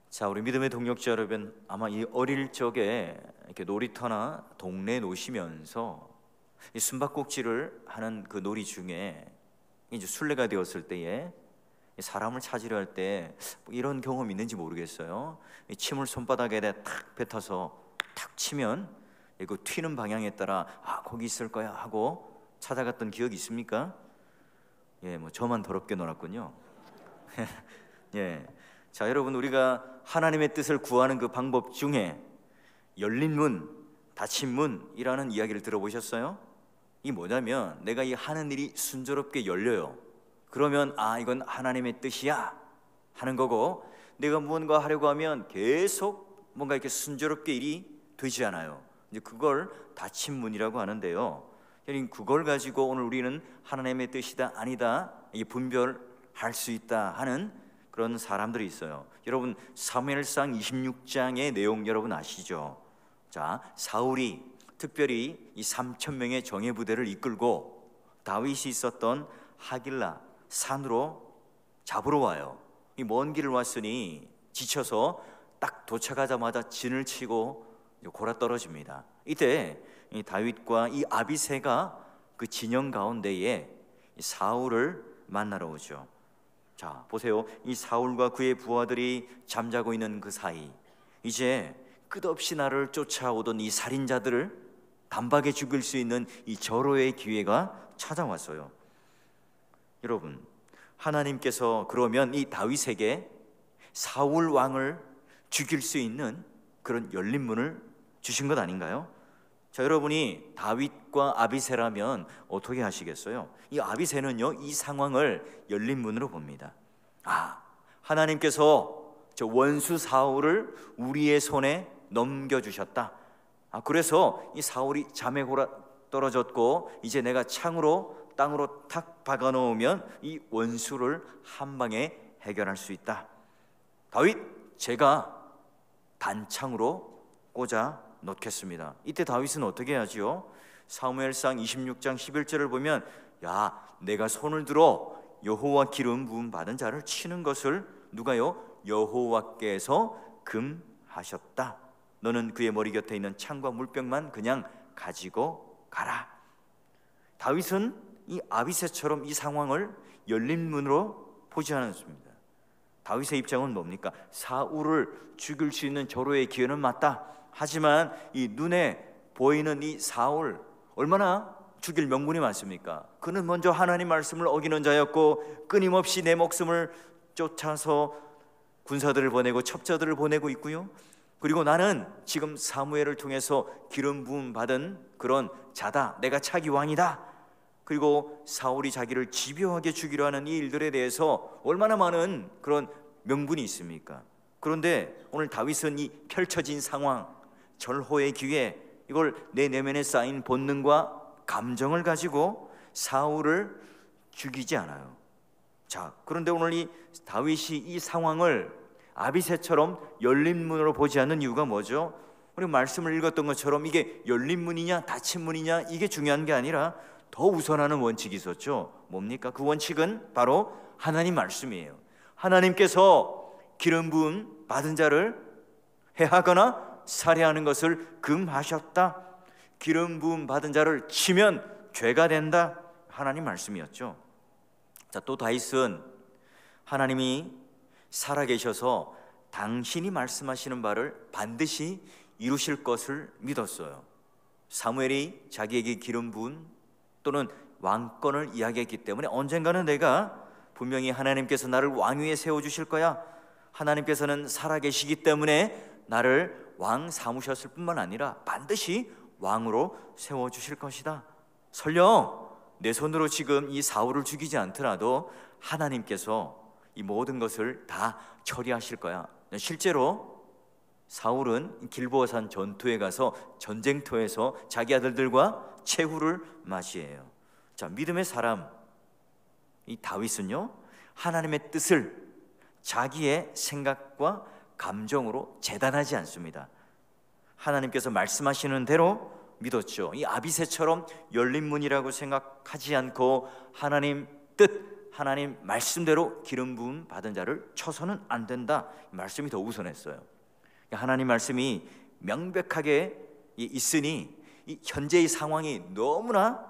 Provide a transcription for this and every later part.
자, 우리 믿음의 동역자 여러분, 아마 이 어릴 적에 이렇게 놀이터나 동네에 노시면서 이 숨바꼭질을 하는 그 놀이 중에 이제 순례가 되었을 때에 사람을 찾으려 할 때 이런 경험이 있는지 모르겠어요. 이 침을 손바닥에 탁 뱉어서 탁 치면 그 튀는 방향에 따라 거기 있을 거야 하고 찾아갔던 기억이 있습니까? 뭐 저만 더럽게 놀았군요. 예. 자, 여러분, 우리가 하나님의 뜻을 구하는 그 방법 중에 열린 문, 닫힌 문이라는 이야기를 들어보셨어요? 이게 뭐냐면 내가 이 하는 일이 순조롭게 열려요. 그러면 이건 하나님의 뜻이야 하는 거고, 내가 무언가 하려고 하면 계속 뭔가 이렇게 순조롭게 일이 되지 않아요. 이제 그걸 닫힌 문이라고 하는데요. 그걸 가지고 오늘 우리는 하나님의 뜻이다 아니다 분별할 수 있다 하는 그런 사람들이 있어요. 여러분, 사무엘상 26장의 내용 여러분 아시죠? 자, 사울이 특별히 이 3,000명의 정예 부대를 이끌고 다윗이 있었던 하길라 산으로 잡으러 와요. 이 먼 길을 왔으니 지쳐서 딱 도착하자마자 진을 치고 골아 떨어집니다. 이때 이 다윗과 이 아비새가 그 진영 가운데에 사울을 만나러 오죠. 자, 보세요. 이 사울과 그의 부하들이 잠자고 있는 그 사이, 이제 끝없이 나를 쫓아오던 이 살인자들을 단박에 죽일 수 있는 이 절호의 기회가 찾아왔어요. 여러분, 하나님께서 그러면 이 다윗에게 사울 왕을 죽일 수 있는 그런 열린 문을 주신 것 아닌가요? 자, 여러분이 다윗과 아비새라면 어떻게 하시겠어요? 이 아비새는요, 이 상황을 열린 문으로 봅니다. 하나님께서 저 원수 사울을 우리의 손에 넘겨주셨다. 그래서 이 사울이 잠에 골아 떨어졌고, 이제 내가 창으로 땅으로 탁 박아놓으면 이 원수를 한 방에 해결할 수 있다. 다윗, 제가 단창으로 꽂아 놓겠습니다. 이때 다윗은 어떻게 하지요? 사무엘상 26장 11절을 보면, 내가 손을 들어 여호와 기름 부음 받은 자를 치는 것을 누가요? 여호와께서 금하셨다. 너는 그의 머리 곁에 있는 창과 물병만 그냥 가지고 가라. 다윗은 이 아비새처럼 이 상황을 열린 문으로 보지 않았습니다. 다윗의 입장은 뭡니까? 사울을 죽일 수 있는 절호의 기회는 맞다. 하지만 이 눈에 보이는 이 사울, 얼마나 죽일 명분이 많습니까? 그는 먼저 하나님 말씀을 어기는 자였고, 끊임없이 내 목숨을 쫓아서 군사들을 보내고 첩자들을 보내고 있고요. 그리고 나는 지금 사무엘을 통해서 기름 부음 받은 그런 자다. 내가 차기 왕이다. 그리고 사울이 자기를 집요하게 죽이려 하는 이 일들에 대해서 얼마나 많은 그런 명분이 있습니까? 그런데 오늘 다윗은 이 펼쳐진 상황, 절호의 기회, 이걸 내 내면에 쌓인 본능과 감정을 가지고 사울을 죽이지 않아요. 자, 그런데 오늘 이 다윗이 이 상황을 아비새처럼 열린 문으로 보지 않는 이유가 뭐죠? 우리 말씀을 읽었던 것처럼 이게 열린 문이냐 닫힌 문이냐 이게 중요한 게 아니라 더 우선하는 원칙이 있었죠. 뭡니까? 그 원칙은 바로 하나님 말씀이에요. 하나님께서 기름 부음 받은 자를 해하거나 살해하는 것을 금하셨다. 기름 부음 받은 자를 치면 죄가 된다. 하나님 말씀이었죠. 자, 또 다윗은 하나님이 살아계셔서 당신이 말씀하시는 바를 반드시 이루실 것을 믿었어요. 사무엘이 자기에게 기름 부은 또는 왕권을 이야기했기 때문에 언젠가는 내가 분명히 하나님께서 나를 왕위에 세워주실 거야, 하나님께서는 살아계시기 때문에 나를 왕 삼으셨을 뿐만 아니라 반드시 왕으로 세워주실 것이다. 설령 내 손으로 지금 이 사울을 죽이지 않더라도 하나님께서 이 모든 것을 다 처리하실 거야. 실제로 사울은 길보아산 전투에 가서 전쟁터에서 자기 아들들과 최후를 맞이해요. 자, 믿음의 사람 이 다윗은요, 하나님의 뜻을 자기의 생각과 감정으로 재단하지 않습니다. 하나님께서 말씀하시는 대로 믿었죠. 이 아비새처럼 열린 문이라고 생각하지 않고 하나님 뜻, 하나님 말씀대로 기름 부음 받은 자를 쳐서는 안 된다. 말씀이 더 우선했어요. 하나님 말씀이 명백하게 있으니 이 현재의 상황이 너무나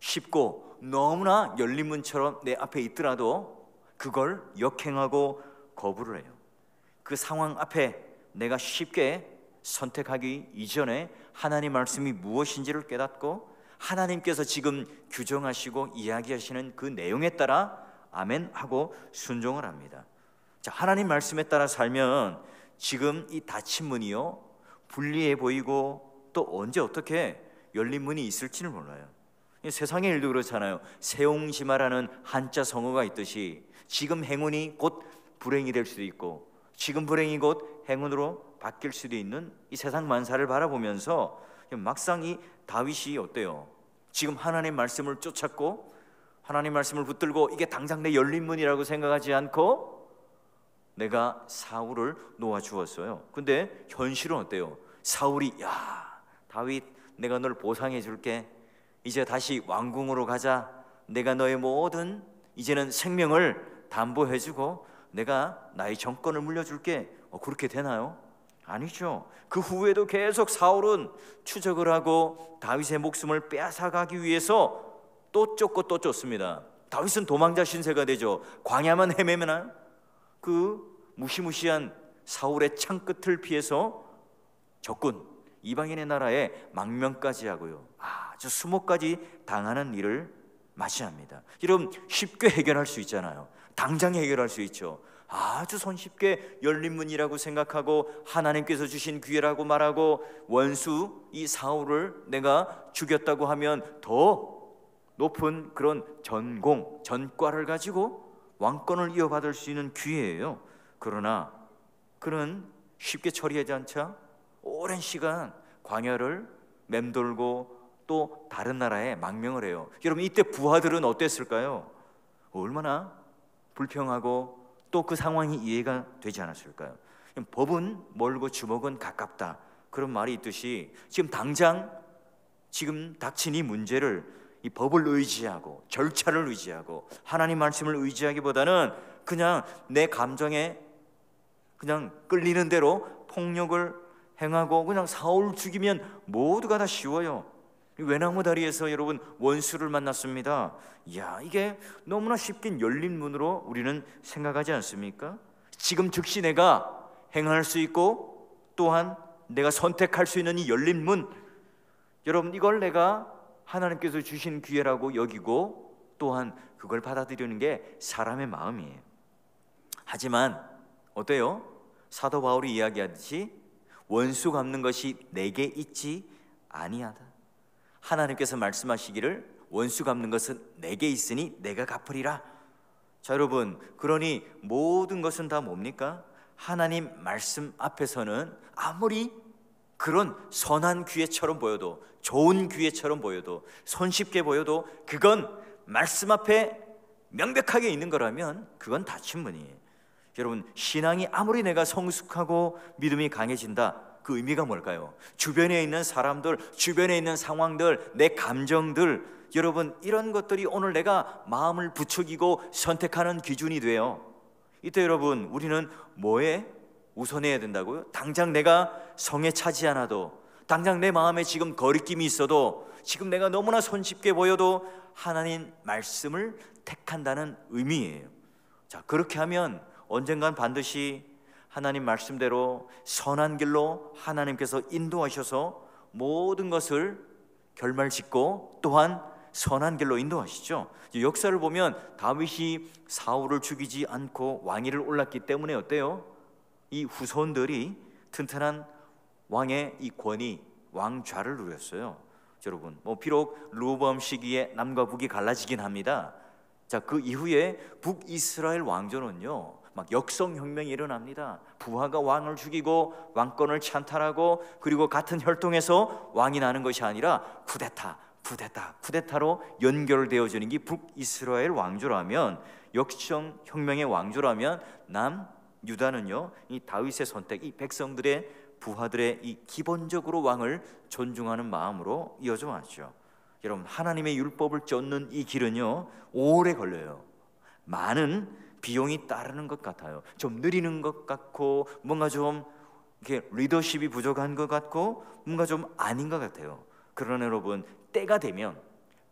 쉽고 너무나 열린 문처럼 내 앞에 있더라도 그걸 역행하고 거부를 해요. 그 상황 앞에 내가 쉽게 선택하기 이전에 하나님 말씀이 무엇인지를 깨닫고 하나님께서 지금 규정하시고 이야기하시는 그 내용에 따라 아멘 하고 순종을 합니다. 자, 하나님 말씀에 따라 살면 지금 이 닫힌 문이요 불리해 보이고 또 언제 어떻게 열린 문이 있을지는 몰라요. 세상의 일도 그렇잖아요. 세옹지마라는 한자 성어가 있듯이 지금 행운이 곧 불행이 될 수도 있고 지금 불행이 곧 행운으로 바뀔 수도 있는 이 세상 만사를 바라보면서 막상 이 다윗이 어때요? 지금 하나님 말씀을 쫓았고 하나님 말씀을 붙들고 이게 당장 내 열린 문이라고 생각하지 않고 내가 사울을 놓아주었어요. 근데 현실은 어때요? 사울이 야 다윗 내가 널 보상해 줄게. 이제 다시 왕궁으로 가자. 내가 너의 모든 이제는 생명을 담보해 주고 내가 나의 정권을 물려줄게. 그렇게 되나요? 아니죠. 그 후에도 계속 사울은 추적을 하고 다윗의 목숨을 빼앗아가기 위해서 또 쫓고 또 쫓습니다. 다윗은 도망자 신세가 되죠. 광야만 헤매면 그 무시무시한 사울의 창끝을 피해서 적군 이방인의 나라에 망명까지 하고요 아주 수모까지 당하는 일을 맞이합니다. 여러분 쉽게 해결할 수 있잖아요. 당장 해결할 수 있죠. 아주 손쉽게 열린 문이라고 생각하고 하나님께서 주신 기회라고 말하고 원수 이 사울을 내가 죽였다고 하면 더 높은 그런 전과를 가지고 왕권을 이어받을 수 있는 기회예요. 그러나 그는 쉽게 처리하지 않자 오랜 시간 광야를 맴돌고 또 다른 나라에 망명을 해요. 여러분 이때 부하들은 어땠을까요? 얼마나 불평하고 또 그 상황이 이해가 되지 않았을까요? 법은 멀고 주먹은 가깝다 그런 말이 있듯이 지금 당장 지금 닥친 이 문제를 이 법을 의지하고 절차를 의지하고 하나님 말씀을 의지하기보다는 그냥 내 감정에 그냥 끌리는 대로 폭력을 행하고 그냥 사울 죽이면 모두가 다 쉬워요. 외나무 다리에서 여러분 원수를 만났습니다. 이야 이게 너무나 쉽게 열린 문으로 우리는 생각하지 않습니까? 지금 즉시 내가 행할 수 있고 또한 내가 선택할 수 있는 이 열린 문, 여러분 이걸 내가 하나님께서 주신 기회라고 여기고 또한 그걸 받아들이는 게 사람의 마음이에요. 하지만 어때요? 사도 바울이 이야기하듯이 원수 갚는 것이 내게 있지 아니하다. 하나님께서 말씀하시기를 원수 갚는 것은 내게 있으니 내가 갚으리라. 자 여러분 그러니 모든 것은 다 뭡니까? 하나님 말씀 앞에서는 아무리 그런 선한 기회처럼 보여도 좋은 기회처럼 보여도 손쉽게 보여도 그건 말씀 앞에 명백하게 있는 거라면 그건 닫힌 문이에요. 여러분 신앙이 아무리 내가 성숙하고 믿음이 강해진다 그 의미가 뭘까요? 주변에 있는 사람들, 주변에 있는 상황들, 내 감정들 여러분 이런 것들이 오늘 내가 마음을 부추기고 선택하는 기준이 돼요. 이때 여러분 우리는 뭐에 우선해야 된다고요? 당장 내가 성에 차지 않아도 당장 내 마음에 지금 거리낌이 있어도 지금 내가 너무나 손쉽게 보여도 하나님 말씀을 택한다는 의미예요. 자 그렇게 하면 언젠간 반드시 하나님 말씀대로 선한 길로 하나님께서 인도하셔서 모든 것을 결말짓고 또한 선한 길로 인도하시죠. 역사를 보면 다윗이 사울을 죽이지 않고 왕위를 올랐기 때문에 어때요? 이 후손들이 튼튼한 왕의 이 권위, 왕좌를 누렸어요. 여러분 비록 르호보암 시기에 남과 북이 갈라지긴 합니다. 자 그 이후에 북이스라엘 왕조는요 막 역성혁명이 일어납니다. 부하가 왕을 죽이고 왕권을 찬탈하고 그리고 같은 혈통에서 왕이 나는 것이 아니라 쿠데타로 연결되어지는 게 북이스라엘 왕조라면 역성혁명의 왕조라면 남유다는요 이 다윗의 선택, 이 백성들의 부하들의 이 기본적으로 왕을 존중하는 마음으로 이어져 왔죠. 여러분 하나님의 율법을 쫓는 이 길은요 오래 걸려요. 많은 비용이 따르는 것 같아요. 좀 느리는 것 같고, 뭔가 좀 이렇게 리더십이 부족한 것 같고, 뭔가 좀 아닌 것 같아요. 그러나 여러분, 때가 되면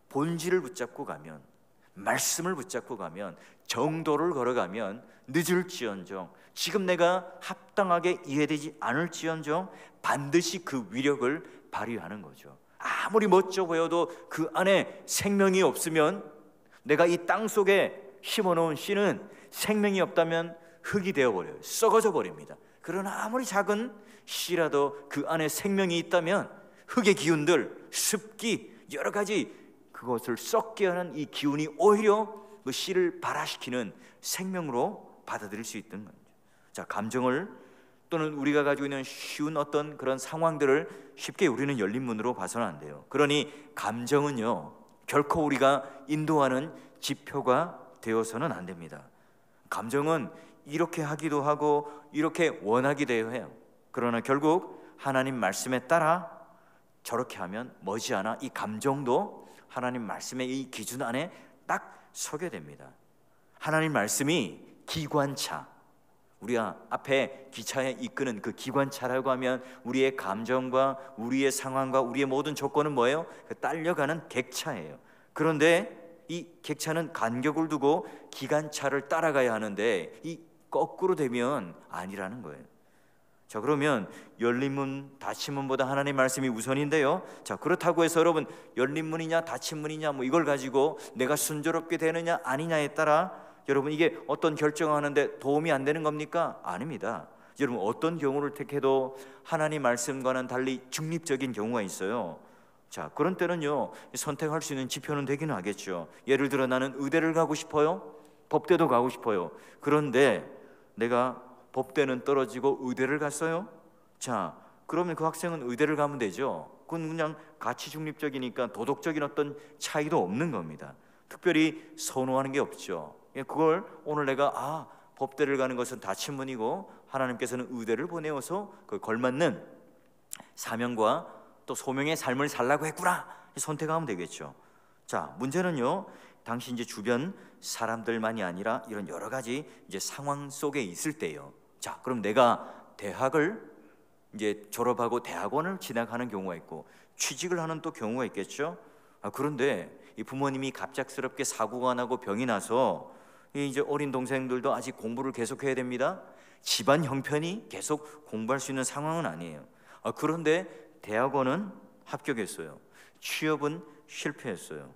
본질을 붙잡고 가면, 말씀을 붙잡고 가면, 정도를 걸어가면 늦을지언정, 지금 내가 합당하게 이해되지 않을지언정 반드시 그 위력을 발휘하는 거죠. 아무리 멋져 보여도 그 안에 생명이 없으면, 내가 이 땅 속에 심어놓은 씨는 생명이 없다면 흙이 되어버려요. 썩어져 버립니다. 그러나 아무리 작은 씨라도 그 안에 생명이 있다면 흙의 기운들, 습기, 여러 가지 그것을 썩게 하는 이 기운이 오히려 그 씨를 발화시키는 생명으로 받아들일 수 있는 거죠. 자, 감정을 또는 우리가 가지고 있는 쉬운 어떤 그런 상황들을 쉽게 우리는 열린 문으로 봐서는 안 돼요. 그러니 감정은요, 결코 우리가 인도하는 지표가 되어서는 안 됩니다. 감정은 이렇게 하기도 하고 이렇게 원하기도 해요. 그러나 결국 하나님 말씀에 따라 저렇게 하면 머지않아 이 감정도 하나님 말씀의 이 기준 안에 딱 서게 됩니다. 하나님 말씀이 기관차, 우리가 앞에 기차에 이끄는 그 기관차라고 하면 우리의 감정과 우리의 상황과 우리의 모든 조건은 뭐예요? 딸려가는 객차예요. 그런데 이 객차는 간격을 두고 기관차를 따라가야 하는데 이 거꾸로 되면 아니라는 거예요. 자, 그러면 열린 문, 닫힌 문보다 하나님 말씀이 우선인데요. 자, 그렇다고 해서 여러분, 열린 문이냐 닫힌 문이냐 뭐 이걸 가지고 내가 순조롭게 되느냐 아니냐에 따라 여러분 이게 어떤 결정하는데 도움이 안 되는 겁니까? 아닙니다. 여러분, 어떤 경우를 택해도 하나님 말씀과는 달리 중립적인 경우가 있어요. 자, 그런 때는요, 선택할 수 있는 지표는 되기는 하겠죠. 예를 들어 나는 의대를 가고 싶어요. 법대도 가고 싶어요. 그런데 내가 법대는 떨어지고 의대를 갔어요. 자, 그러면 그 학생은 의대를 가면 되죠. 그건 그냥 가치 중립적이니까 도덕적인 어떤 차이도 없는 겁니다. 특별히 선호하는 게 없죠. 그걸 오늘 내가 법대를 가는 것은 닫힌 문이고 하나님께서는 의대를 보내어서 그 걸맞는 사명과 또 소명의 삶을 살라고 했구나, 선택하면 되겠죠. 자, 문제는요, 당시 이제 주변 사람들만이 아니라 이런 여러 가지 이제 상황 속에 있을 때예요. 자, 그럼 내가 대학을 이제 졸업하고 대학원을 진학하는 경우가 있고 취직을 하는 또 경우가 있겠죠. 그런데 이 부모님이 갑작스럽게 사고가 나고 병이 나서 이제 어린 동생들도 아직 공부를 계속해야 됩니다. 집안 형편이 계속 공부할 수 있는 상황은 아니에요. 그런데 대학원은 합격했어요. 취업은 실패했어요.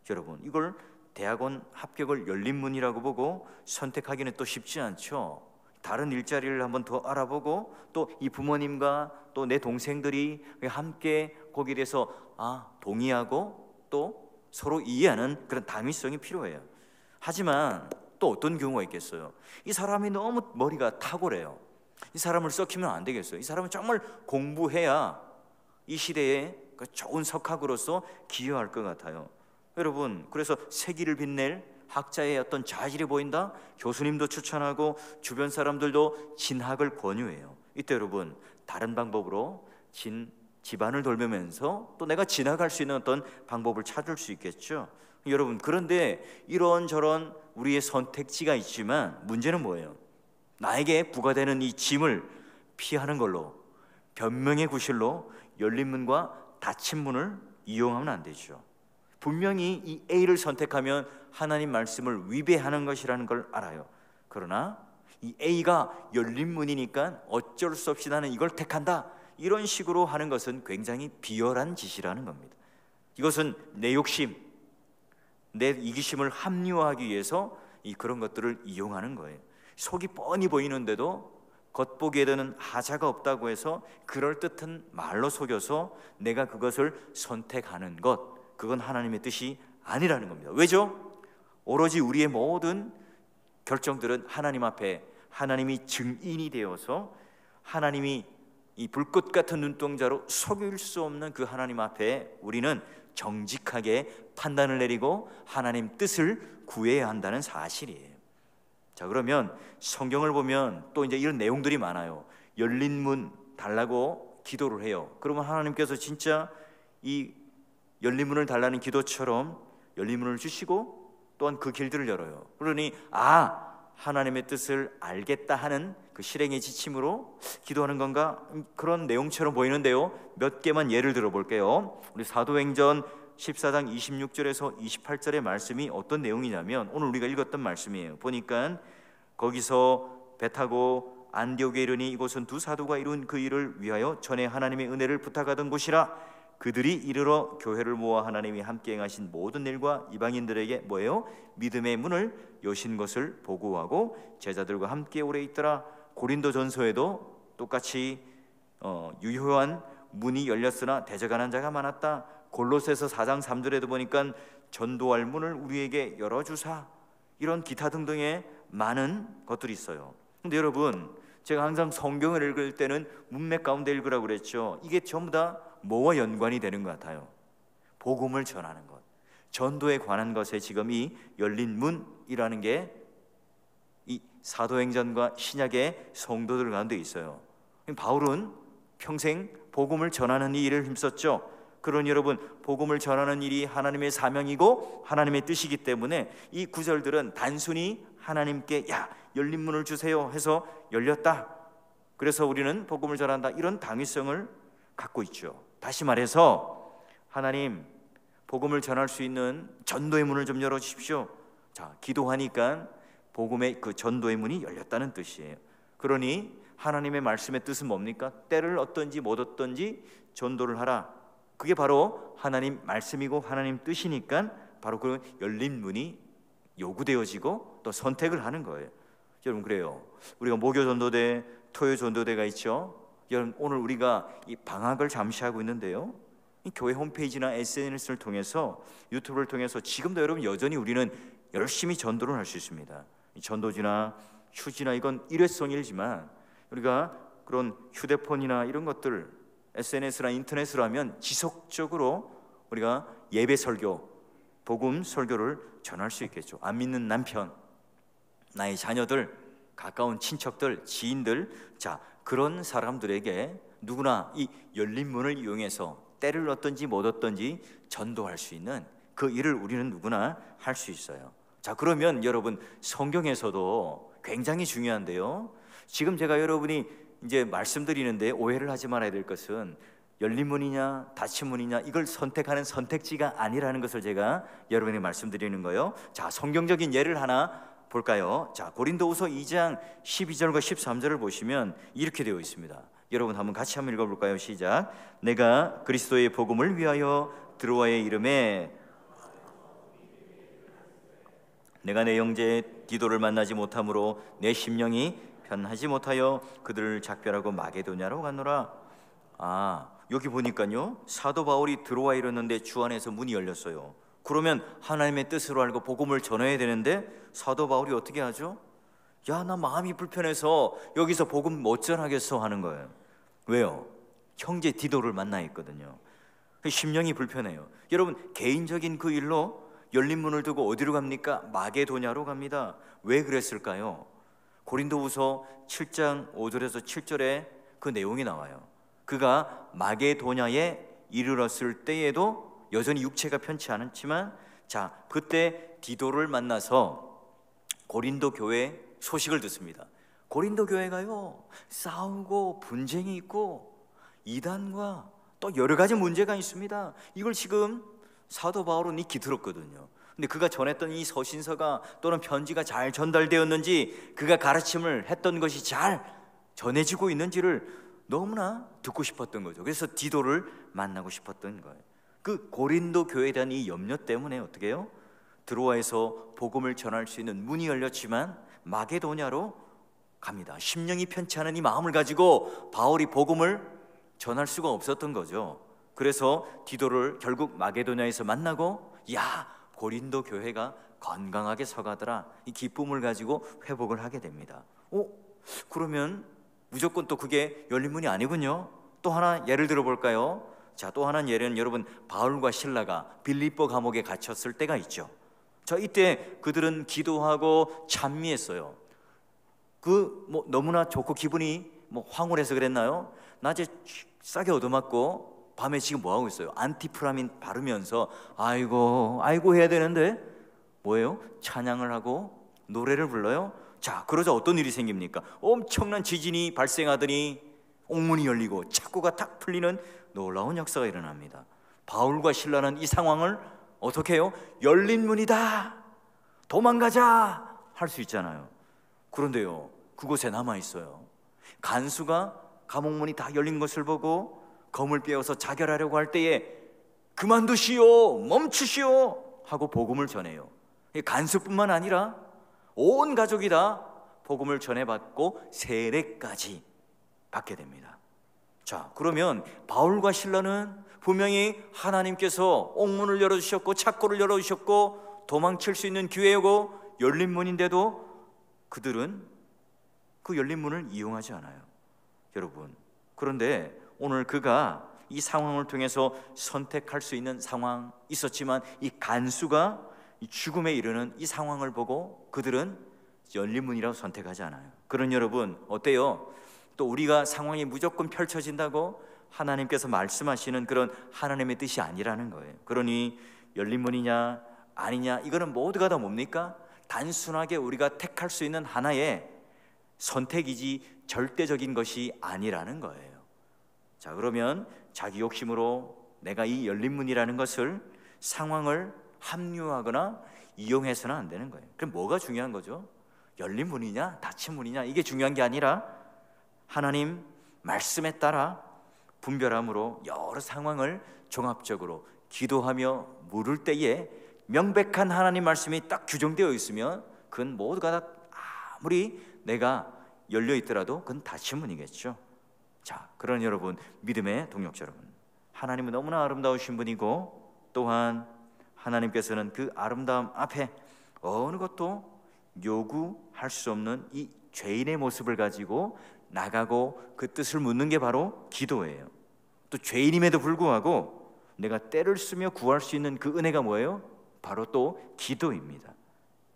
여러분, 이걸 대학원 합격을 열린 문이라고 보고 선택하기는 또 쉽지 않죠. 다른 일자리를 한번 더 알아보고 또 이 부모님과 또 내 동생들이 함께 거기에 대해서 동의하고 또 서로 이해하는 그런 당위성이 필요해요. 하지만 또 어떤 경우가 있겠어요? 이 사람이 너무 머리가 탁월해요. 이 사람을 썩히면 안 되겠어요. 이 사람은 정말 공부해야 이 시대에 좋은 석학으로서 기여할 것 같아요. 여러분, 그래서 세기를 빛낼 학자의 어떤 자질이 보인다? 교수님도 추천하고 주변 사람들도 진학을 권유해요. 이때 여러분, 다른 방법으로 집안을 돌보면서 또 내가 진학할 수 있는 어떤 방법을 찾을 수 있겠죠. 여러분, 그런데 이런저런 우리의 선택지가 있지만 문제는 뭐예요? 나에게 부과되는 이 짐을 피하는 걸로, 변명의 구실로 열린 문과 닫힌 문을 이용하면 안 되죠. 분명히 이 A를 선택하면 하나님 말씀을 위배하는 것이라는 걸 알아요. 그러나 이 A가 열린 문이니까 어쩔 수 없이 나는 이걸 택한다, 이런 식으로 하는 것은 굉장히 비열한 짓이라는 겁니다. 이것은 내 욕심, 내 이기심을 합리화하기 위해서 그런 것들을 이용하는 거예요. 속이 뻔히 보이는데도 겉보기에는 하자가 없다고 해서 그럴듯한 말로 속여서 내가 그것을 선택하는 것, 그건 하나님의 뜻이 아니라는 겁니다. 왜죠? 오로지 우리의 모든 결정들은 하나님 앞에 하나님이 증인이 되어서 하나님이 이 불꽃 같은 눈동자로 속일 수 없는 그 하나님 앞에 우리는 정직하게 판단을 내리고 하나님 뜻을 구해야 한다는 사실이에요. 자, 그러면 성경을 보면 또 이제 이런 내용들이 많아요. 열린 문 달라고 기도를 해요. 그러면 하나님께서 진짜 이 열린 문을 달라는 기도처럼 열린 문을 주시고 또한 그 길들을 열어요. 그러니 하나님의 뜻을 알겠다 하는 그 실행의 지침으로 기도하는 건가? 그런 내용처럼 보이는데요. 몇 개만 예를 들어 볼게요. 우리 사도행전 14장 26절에서 28절의 말씀이 어떤 내용이냐면 오늘 우리가 읽었던 말씀이에요. 보니까 거기서 배 타고 안디옥에 이르니 이곳은 두 사도가 이룬 그 일을 위하여 전에 하나님의 은혜를 부탁하던 곳이라. 그들이 이르러 교회를 모아 하나님이 함께 행하신 모든 일과 이방인들에게 뭐예요? 믿음의 문을 여신 것을 보고하고 제자들과 함께 오래 있더라. 고린도전서에도 똑같이 유효한 문이 열렸으나 대적하는 자가 많았다. 골로새서 4장 3절에도 보니까 전도할 문을 우리에게 열어주사. 이런 기타 등등의 많은 것들이 있어요. 근데 여러분, 제가 항상 성경을 읽을 때는 문맥 가운데 읽으라고 그랬죠. 이게 전부 다 뭐와 연관이 되는 것 같아요? 복음을 전하는 것, 전도에 관한 것에 지금 이 열린 문이라는 게 이 사도행전과 신약의 성도들 가운데 있어요. 바울은 평생 복음을 전하는 이 일을 힘썼죠. 그러니 여러분, 복음을 전하는 일이 하나님의 사명이고 하나님의 뜻이기 때문에 이 구절들은 단순히 하나님께 열린 문을 주세요 해서 열렸다, 그래서 우리는 복음을 전한다, 이런 당위성을 갖고 있죠. 다시 말해서 하나님, 복음을 전할 수 있는 전도의 문을 좀 열어주십시오. 자, 기도하니까 복음의 그 전도의 문이 열렸다는 뜻이에요. 그러니 하나님의 말씀의 뜻은 뭡니까? 때를 얻든지 못 얻든지 전도를 하라. 그게 바로 하나님 말씀이고 하나님 뜻이니까 바로 그 열린 문이 요구되어지고 또 선택을 하는 거예요. 여러분, 그래요. 우리가 목요 전도대, 토요 전도대가 있죠. 여러분, 오늘 우리가 이 방학을 잠시 하고 있는데요, 이 교회 홈페이지나 SNS를 통해서, 유튜브를 통해서 지금도 여러분 여전히 우리는 열심히 전도를 할 수 있습니다. 이 전도지나 휴지나 이건 일회성이지만 우리가 그런 휴대폰이나 이런 것들, SNS나 인터넷으로 하면 지속적으로 우리가 예배 설교, 복음 설교를 전할 수 있겠죠. 안 믿는 남편, 나의 자녀들, 가까운 친척들, 지인들, 자, 그런 사람들에게 누구나 이 열린 문을 이용해서 때를 얻든지 못 얻든지 전도할 수 있는 그 일을 우리는 누구나 할 수 있어요. 자, 그러면 여러분, 성경에서도 굉장히 중요한데요, 지금 제가 여러분이 이제 말씀드리는데 오해를 하지 말아야 될 것은 열린 문이냐 닫힌 문이냐 이걸 선택하는 선택지가 아니라는 것을 제가 여러분에게 말씀드리는 거예요. 자, 성경적인 예를 하나 볼까요? 자, 고린도후서 2장 12절과 13절을 보시면 이렇게 되어 있습니다. 여러분 한번 같이 한번 읽어볼까요? 시작. 내가 그리스도의 복음을 위하여 드로아의 이름에 내가 내 형제 디도를 만나지 못함으로 내 심령이 편하지 못하여 그들을 작별하고 마게도냐로 갔노라. 여기 보니까요, 사도 바울이 드로아에 이르는데 주 안에서 문이 열렸어요. 그러면 하나님의 뜻으로 알고 복음을 전해야 되는데 사도 바울이 어떻게 하죠? 나 마음이 불편해서 여기서 복음 못 전하겠어 하는 거예요. 왜요? 형제 디도를 만나 있거든요. 심령이 불편해요. 여러분, 개인적인 그 일로 열린 문을 두고 어디로 갑니까? 마게도냐로 갑니다. 왜 그랬을까요? 고린도후서 7장 5절에서 7절에 그 내용이 나와요. 그가 마게도냐에 이르렀을 때에도 여전히 육체가 편치 않았지만, 자, 그때 디도를 만나서 고린도 교회 소식을 듣습니다. 고린도 교회가요, 싸우고 분쟁이 있고 이단과 또 여러 가지 문제가 있습니다. 이걸 지금 사도 바울은 익히 들었거든요. 근데 그가 전했던 이 서신서가 또는 편지가 잘 전달되었는지, 그가 가르침을 했던 것이 잘 전해지고 있는지를 너무나 듣고 싶었던 거죠. 그래서 디도를 만나고 싶었던 거예요. 그 고린도 교회에 대한 이 염려 때문에 어떻게 해요? 드로아에서 복음을 전할 수 있는 문이 열렸지만 마게도냐로 갑니다. 심령이 편치 않은 이 마음을 가지고 바울이 복음을 전할 수가 없었던 거죠. 그래서 디도를 결국 마게도냐에서 만나고, 고린도 교회가 건강하게 서가더라, 이 기쁨을 가지고 회복을 하게 됩니다. 그러면 무조건 또 그게 열린 문이 아니군요. 또 하나 예를 들어볼까요? 자, 또 하나는 예는 여러분, 바울과 실라가 빌립보 감옥에 갇혔을 때가 있죠. 자, 이때 그들은 기도하고 찬미했어요. 너무나 좋고 기분이 황홀해서 그랬나요? 낮에 싸게 얻어맞고 밤에 지금 뭐하고 있어요? 안티프라민 바르면서 아이고 해야 되는데 뭐예요? 찬양을 하고 노래를 불러요. 자, 그러자 어떤 일이 생깁니까? 엄청난 지진이 발생하더니 옥문이 열리고 창고가 탁 풀리는 놀라운 역사가 일어납니다. 바울과 실라는 이 상황을 어떻게 해요? 열린 문이다, 도망가자 할 수 있잖아요. 그런데요, 그곳에 남아있어요. 간수가 감옥문이 다 열린 것을 보고 검을 빼어서 자결하려고 할 때에 그만두시오, 멈추시오 하고 복음을 전해요. 간수뿐만 아니라 온 가족이 다 복음을 전해받고 세례까지 받게 됩니다. 자, 그러면 바울과 실라는 분명히 하나님께서 옥문을 열어주셨고 창고를 열어주셨고 도망칠 수 있는 기회고 열린 문인데도 그들은 그 열린 문을 이용하지 않아요. 여러분, 그런데 오늘 그가 이 상황을 통해서 선택할 수 있는 상황 있었지만 이 간수가 이 죽음에 이르는 이 상황을 보고 그들은 열린 문이라고 선택하지 않아요. 그런 여러분 어때요? 또 우리가 상황이 무조건 펼쳐진다고 하나님께서 말씀하시는 그런 하나님의 뜻이 아니라는 거예요. 그러니 열린 문이냐 아니냐 이거는 모두가 다 뭡니까? 단순하게 우리가 택할 수 있는 하나의 선택이지 절대적인 것이 아니라는 거예요. 자, 그러면 자기 욕심으로 내가 이 열린 문이라는 것을 상황을 합리화하거나 이용해서는 안 되는 거예요. 그럼 뭐가 중요한 거죠? 열린 문이냐 닫힌 문이냐 이게 중요한 게 아니라 하나님 말씀에 따라 분별함으로 여러 상황을 종합적으로 기도하며 물을 때에 명백한 하나님 말씀이 딱 규정되어 있으면 그건 모두가 다 아무리 내가 열려 있더라도 그건 닫힌 문이겠죠. 자, 그런 여러분, 믿음의 동역자 여러분, 하나님은 너무나 아름다우신 분이고 또한 하나님께서는 그 아름다움 앞에 어느 것도 요구할 수 없는 이 죄인의 모습을 가지고 나가고 그 뜻을 묻는 게 바로 기도예요. 또 죄인임에도 불구하고 내가 때를 쓰며 구할 수 있는 그 은혜가 뭐예요? 바로 또 기도입니다.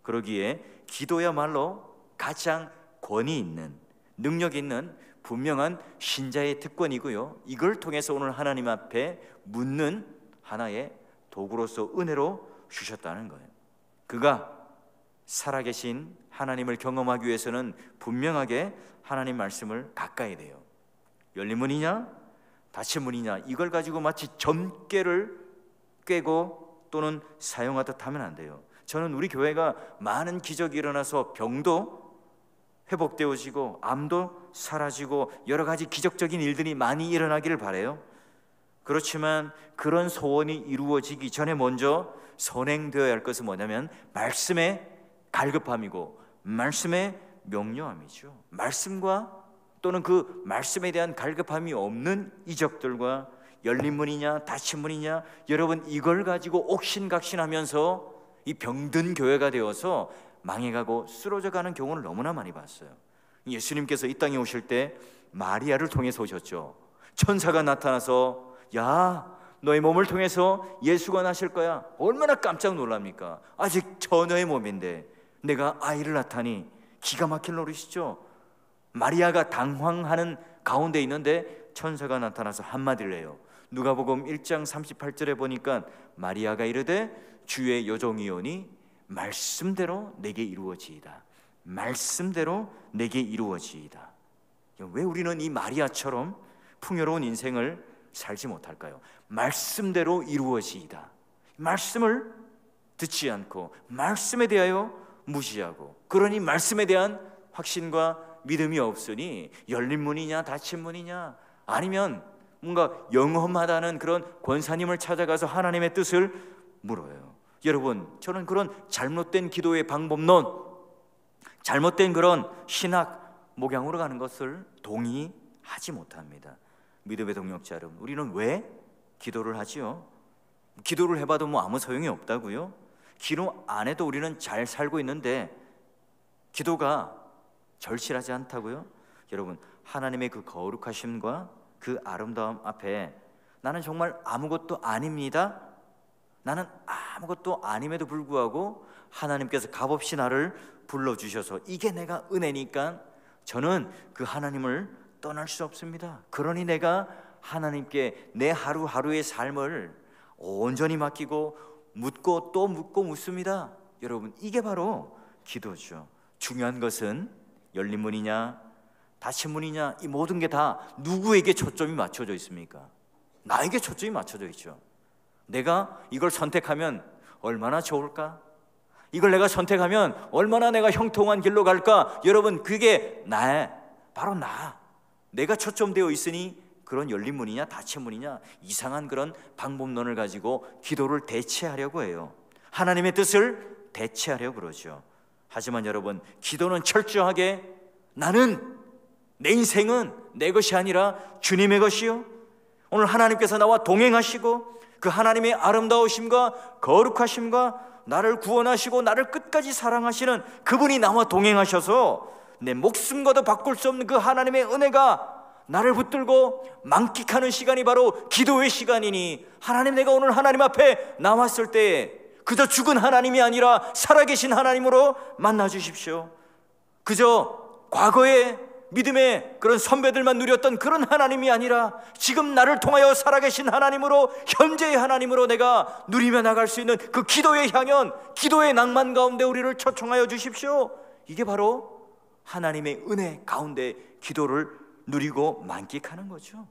그러기에 기도야말로 가장 권위 있는, 능력 있는 분명한 신자의 특권이고요, 이걸 통해서 오늘 하나님 앞에 묻는 하나의 도구로서 은혜로 주셨다는 거예요. 그가 살아계신 하나님을 경험하기 위해서는 분명하게 하나님 말씀을 가까이 돼요. 열린 문이냐 닫힌 문이냐 이걸 가지고 마치 점괘를 꿰고 또는 사용하듯 하면 안 돼요. 저는 우리 교회가 많은 기적이 일어나서 병도 회복되어지고 암도 사라지고 여러 가지 기적적인 일들이 많이 일어나기를 바라요. 그렇지만 그런 소원이 이루어지기 전에 먼저 선행되어야 할 것은 뭐냐면 말씀의 갈급함이고 말씀의 명료함이죠. 말씀과 또는 그 말씀에 대한 갈급함이 없는 이적들과 열린 문이냐 닫힌 문이냐, 여러분 이걸 가지고 옥신각신하면서 이 병든 교회가 되어서 망해가고 쓰러져가는 경우를 너무나 많이 봤어요. 예수님께서 이 땅에 오실 때 마리아를 통해서 오셨죠. 천사가 나타나서 야, 너의 몸을 통해서 예수가 나실 거야. 얼마나 깜짝 놀랍니까? 아직 처녀의 몸인데 내가 아이를 낳다니 기가 막힐 노릇이죠. 마리아가 당황하는 가운데 있는데 천사가 나타나서 한마디를 해요. 누가복음 1장 38절에 보니까 마리아가 이르되 주의 여종이오니 말씀대로 내게 이루어지이다. 말씀대로 내게 이루어지이다. 왜 우리는 이 마리아처럼 풍요로운 인생을 살지 못할까요? 말씀대로 이루어지이다. 말씀을 듣지 않고 말씀에 대하여 무시하고, 그러니 말씀에 대한 확신과 믿음이 없으니 열린 문이냐 닫힌 문이냐, 아니면 뭔가 영험하다는 그런 권사님을 찾아가서 하나님의 뜻을 물어요. 여러분, 저는 그런 잘못된 기도의 방법론, 잘못된 그런 신학 목양으로 가는 것을 동의하지 못합니다. 믿음의 동역자 여러분, 우리는 왜 기도를 하지요? 기도를 해봐도 뭐 아무 소용이 없다고요? 기도 안 해도 우리는 잘 살고 있는데 기도가 절실하지 않다고요? 여러분, 하나님의 그 거룩하심과 그 아름다움 앞에 나는 정말 아무것도 아닙니다, 나는 아무것도 아님에도 불구하고 하나님께서 값없이 나를 불러주셔서 이게 내가 은혜니까 저는 그 하나님을 떠날 수 없습니다. 그러니 내가 하나님께 내 하루하루의 삶을 온전히 맡기고 묻고 또 묻고 묻습니다. 여러분, 이게 바로 기도죠. 중요한 것은 열린 문이냐 닫힌 문이냐, 이 모든 게 다 누구에게 초점이 맞춰져 있습니까? 나에게 초점이 맞춰져 있죠. 내가 이걸 선택하면 얼마나 좋을까? 이걸 내가 선택하면 얼마나 내가 형통한 길로 갈까? 여러분, 그게 바로 내가 초점되어 있으니 그런 열린 문이냐 닫힌 문이냐 이상한 그런 방법론을 가지고 기도를 대체하려고 해요. 하나님의 뜻을 대체하려고 그러죠. 하지만 여러분, 기도는 철저하게 내 인생은 내 것이 아니라 주님의 것이요, 오늘 하나님께서 나와 동행하시고 그 하나님의 아름다우심과 거룩하심과 나를 구원하시고 나를 끝까지 사랑하시는 그분이 나와 동행하셔서 내 목숨과도 바꿀 수 없는 그 하나님의 은혜가 나를 붙들고 만끽하는 시간이 바로 기도의 시간이니, 하나님, 내가 오늘 하나님 앞에 나왔을 때 그저 죽은 하나님이 아니라 살아계신 하나님으로 만나 주십시오. 그저 과거에 믿음의 그런 선배들만 누렸던 그런 하나님이 아니라 지금 나를 통하여 살아계신 하나님으로, 현재의 하나님으로 내가 누리며 나갈 수 있는 그 기도의 향연, 기도의 낭만 가운데 우리를 초청하여 주십시오. 이게 바로 하나님의 은혜 가운데 기도를 누리고 만끽하는 거죠.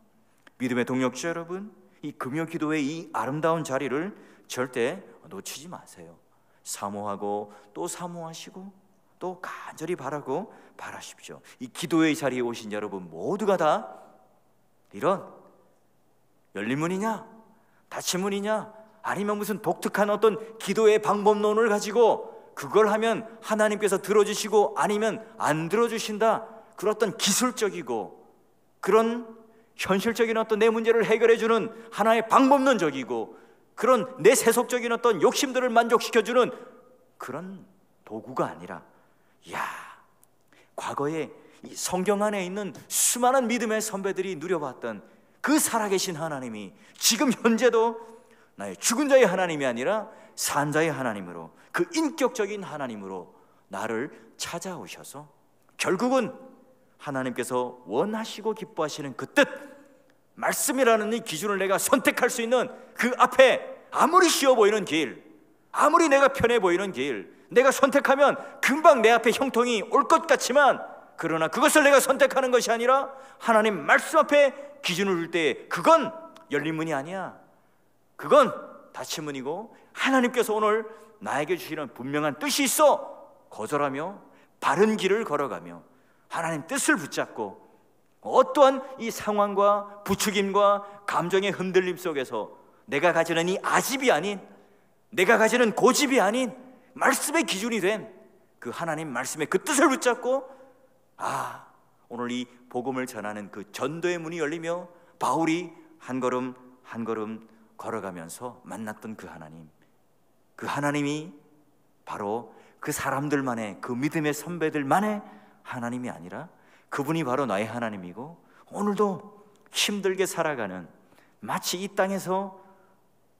믿음의 동역자 여러분, 이 금요 기도의 이 아름다운 자리를 절대 놓치지 마세요. 사모하고 또 사모하시고 또 간절히 바라고 바라십시오. 이 기도의 자리에 오신 여러분 모두가 다 이런 열린 문이냐 닫힌 문이냐, 아니면 무슨 독특한 어떤 기도의 방법론을 가지고 그걸 하면 하나님께서 들어주시고 아니면 안 들어주신다, 그런 어떤 기술적이고 그런 현실적인 어떤 내 문제를 해결해주는 하나의 방법론적이고 그런 내 세속적인 어떤 욕심들을 만족시켜주는 그런 도구가 아니라, 과거에 이 성경 안에 있는 수많은 믿음의 선배들이 누려봤던 그 살아계신 하나님이 지금 현재도 나의 죽은 자의 하나님이 아니라 산 자의 하나님으로, 그 인격적인 하나님으로 나를 찾아오셔서 결국은 하나님께서 원하시고 기뻐하시는 그 뜻, 말씀이라는 이 기준을 내가 선택할 수 있는 그 앞에 아무리 쉬워 보이는 길, 아무리 내가 편해 보이는 길, 내가 선택하면 금방 내 앞에 형통이 올 것 같지만, 그러나 그것을 내가 선택하는 것이 아니라 하나님 말씀 앞에 기준을 둘 때 그건 열린 문이 아니야, 그건 닫힌 문이고 하나님께서 오늘 나에게 주시는 분명한 뜻이 있어 거절하며 바른 길을 걸어가며 하나님 뜻을 붙잡고 어떠한 이 상황과 부추김과 감정의 흔들림 속에서 내가 가지는 이 아집이 아닌, 내가 가지는 고집이 아닌 말씀의 기준이 된 그 하나님 말씀의 그 뜻을 붙잡고 오늘 이 복음을 전하는 그 전도의 문이 열리며 바울이 한 걸음 한 걸음 걸어가면서 만났던 그 하나님이 바로 그 사람들만의, 그 믿음의 선배들만의 하나님이 아니라 그분이 바로 나의 하나님이고, 오늘도 힘들게 살아가는, 마치 이 땅에서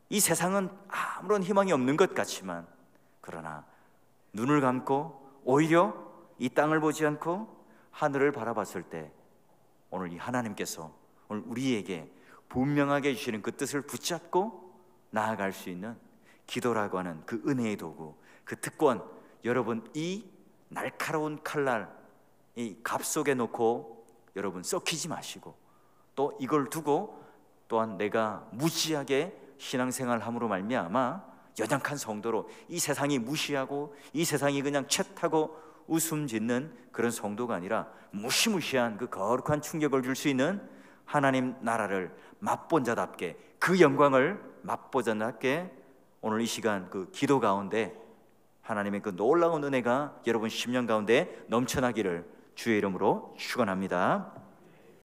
이 세상은 아무런 희망이 없는 것 같지만, 그러나 눈을 감고 오히려 이 땅을 보지 않고 하늘을 바라봤을 때 오늘 이 하나님께서 오늘 우리에게 분명하게 주시는 그 뜻을 붙잡고 나아갈 수 있는 기도라고 하는 그 은혜의 도구, 그 특권, 여러분 이 날카로운 칼날 이 갑 속에 놓고 여러분 썩히지 마시고, 또 이걸 두고 또한 내가 무지하게 신앙생활함으로 말미암아 연약한 성도로 이 세상이 무시하고 이 세상이 그냥 채타고 웃음 짓는 그런 성도가 아니라 무시무시한 그 거룩한 충격을 줄 수 있는 하나님 나라를 맛본 자답게, 그 영광을 맛본 자답게 오늘 이 시간 그 기도 가운데 하나님의 그 놀라운 은혜가 여러분 심령 가운데 넘쳐나기를 주의 이름으로 축원합니다.